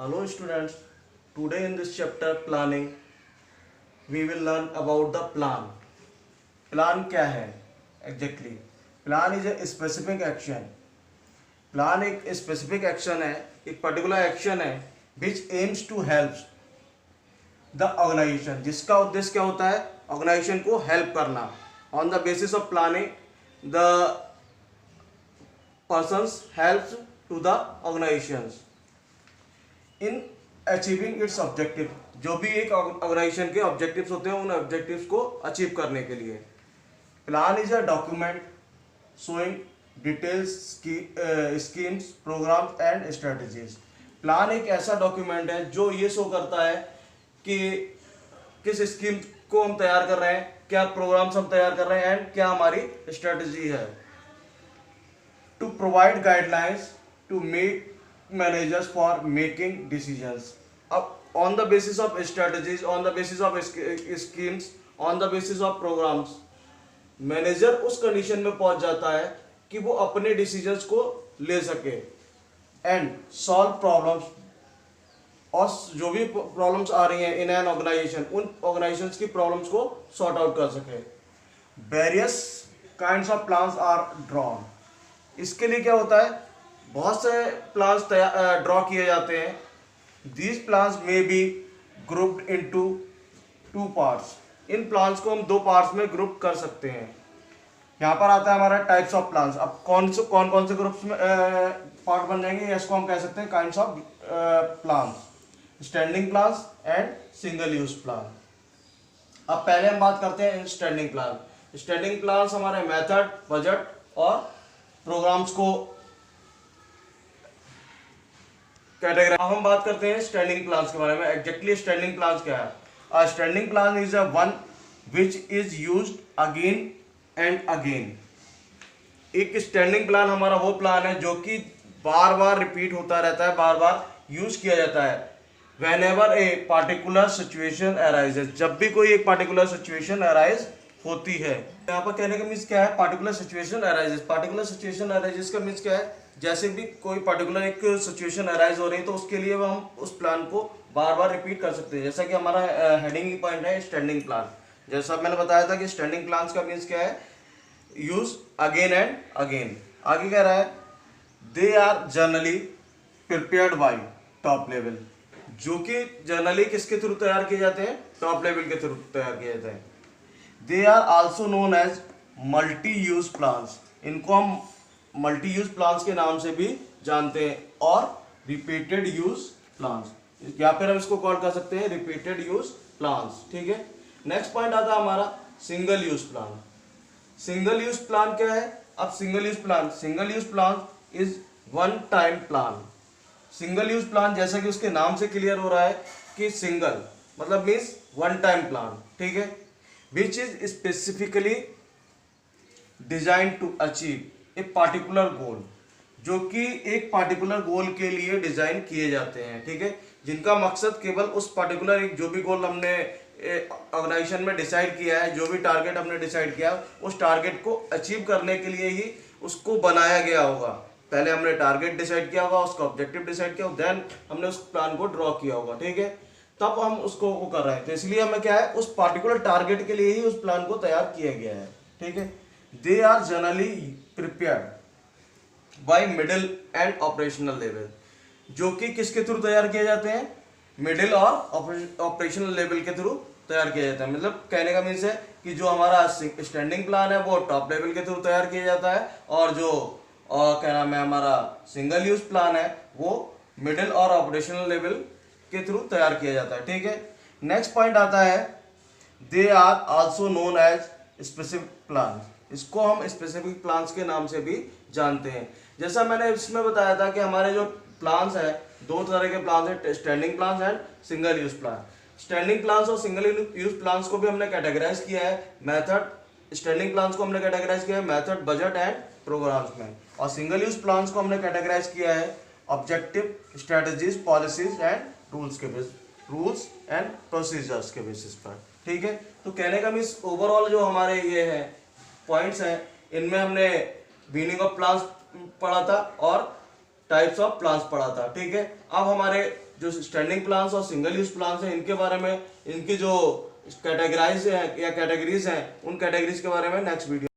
Hello students, today in this chapter planning we will learn about the plan. Plan क्या है exactly? Plan is a specific action. Plan एक specific action है, एक particular action है which aims to help the organization, जिसका उद्देश्य क्या होता है organization को help करना. On the basis of planning the persons helps to the organizations in achieving it's objective. जो भी एक ऑर्गेनाइजेशन के ऑब्जेक्टिव्स होते हैं उन ऑब्जेक्टिव्स को अचीव करने के लिए plan is a document showing details schemes programmes and strategies. Plan एक ऐसा डॉक्यूमेंट है जो ये शो करता है कि किस स्कीम को हम तैयार कर रहे हैं, क्या प्रोग्राम्स हम तैयार कर रहे हैं एंड क्या हमारी स्ट्रेटजी है. To provide guidelines to make managers for making decisions. Up on the basis of strategies, on the basis of schemes, on the basis of programs, manager उस कंडीशन में पहुंच जाता है कि वो अपने डिसीजंस को ले सके एंड सॉल्व प्रॉब्लम्स. और जो भी प्रॉब्लम्स आ रही हैं इन एन ऑर्गेनाइजेशन, उन ऑर्गेनाइजेशंस की प्रॉब्लम्स को सॉर्ट आउट कर सके. Various kinds of plans are drawn. इसके लिए क्या होता है, बहुत से प्लान्स ड्रॉ किए जाते हैं. दीज प्लान्स में be grouped into two parts. In plans को हम दो पार्ट्स में ग्रुप कर सकते हैं. यहाँ पर आता है हमारा टाइप्स ऑफ प्लान्स. अब कौन कौन से ग्रुप्स में पार्ट बन जाएंगे, इसको हम कह सकते हैं kinds of plans. Standing plans and single use plan. अब पहले हम बात करते हैं स्टैंडिंग प्लान. स्टैंडिंग प्लान्स हमारे मेथड, बजट और प्रोग्राम्स को कैटेगरी. अब हम बात करते हैं स्टैंडिंग प्लान्स के बारे में. एग्जैक्टली स्टैंडिंग प्लान्स क्या है? Standing plan is a one which is used again and again. एक स्टैंडिंग प्लान हमारा वो प्लान है जो कि बार बार रिपीट होता रहता है, बार बार यूज किया जाता है. Whenever a particular situation arises. जब भी कोई एक पार्टिकुलर सिचुएशन अराइज होती है. यहाँ पर कहने का मीन्स क्या है, particular situation arises. Particular situation arises का मीन्स क्या है, जैसे भी कोई पर्टिकुलर एक सिचुएशन अराइज हो रही है तो उसके लिए हम उस प्लान को बार बार रिपीट कर सकते हैं. जैसा कि हमारा हेडिंग पॉइंट है स्टैंडिंग प्लान. जैसा मैंने बताया था कि स्टैंडिंग प्लान्स का मीन्स क्या है, यूज अगेन एंड अगेन. आगे कह रहा है they are generally prepared by top level. जो कि जनरली किसके थ्रू तैयार किए जाते हैं, टॉप लेवल के थ्रू तैयार किए जाते हैं. They are also known as multi use plans. इनको हम मल्टी यूज प्लान्स के नाम से भी जानते हैं और रिपीटेड यूज प्लान्स, या फिर हम इसको कॉल कर सकते हैं रिपीटेड यूज प्लान्स. ठीक है. नेक्स्ट पॉइंट आता है हमारा single use plan. Single use plan क्या है? अब single use plan is one time plan. Single use plan जैसा कि उसके नाम से क्लियर हो रहा है कि सिंगल मतलब मीन्स वन टाइम प्लान. ठीक है. Which is specifically design to achieve एक पार्टिकुलर गोल. जो कि एक पार्टिकुलर गोल के लिए डिजाइन किए जाते हैं. ठीक है. जिनका मकसद केवल उस पार्टिकुलर एक जो भी गोल हमने ऑर्गेनाइजेशन में डिसाइड किया है, जो भी टारगेट हमने डिसाइड किया उस टारगेट को अचीव करने के लिए ही उसको बनाया गया होगा. पहले हमने टारगेट डिसाइड किया होगा, उसका ऑब्जेक्टिव डिसाइड किया, देन हमने उस प्लान को ड्रॉ किया होगा. ठीक है. तब हम उसको वो कर रहे हैं. तो इसलिए हमें क्या है, उस पार्टिकुलर टारगेट के लिए ही उस प्लान को तैयार किया गया है. ठीक है. They are generally prepared by middle and operational level. जो कि किसके थ्रू तैयार किए जाते हैं, मिडिल और ऑपरेशनल लेवल के थ्रू तैयार किया जाता है. मतलब कहने का मीन्स है कि जो हमारा स्टैंडिंग प्लान है वो टॉप लेवल के थ्रू तैयार किया जाता है और जो क्या नाम है हमारा सिंगल यूज प्लान है वो मिडिल और ऑपरेशनल लेवल के थ्रू तैयार किया जाता है. ठीक है. नेक्स्ट पॉइंट आता है they are also known as specific plan. इसको हम स्पेसिफिक प्लान्स के नाम से भी जानते हैं. जैसा मैंने इसमें बताया था कि हमारे जो प्लान्स है दो तरह के प्लान्स हैं, standing plans and single use plan. Standing plans और सिंगल यूज प्लान्स को भी हमने कैटेगराइज किया है मेथड. स्टैंडिंग प्लान्स को हमने कैटेगराइज किया है मेथड, बजट एंड प्रोग्राम्स में, और सिंगल यूज प्लान्स को हमने कैटेगराइज किया है objective, strategies, policies and rules and procedures के बेसिस पर. ठीक है. तो कहने का मीन्स ओवरऑल जो हमारे ये है पॉइंट्स हैं, इनमें हमने मीनिंग ऑफ प्लान्स पढ़ा था और टाइप्स ऑफ प्लान्स पढ़ा था. ठीक है. अब हमारे जो स्टैंडिंग प्लांट्स और सिंगल यूज प्लांट्स हैं इनके बारे में, इनकी जो कैटेगराइज है या कैटेगरीज हैं, उन कैटेगरीज के बारे में नेक्स्ट वीडियो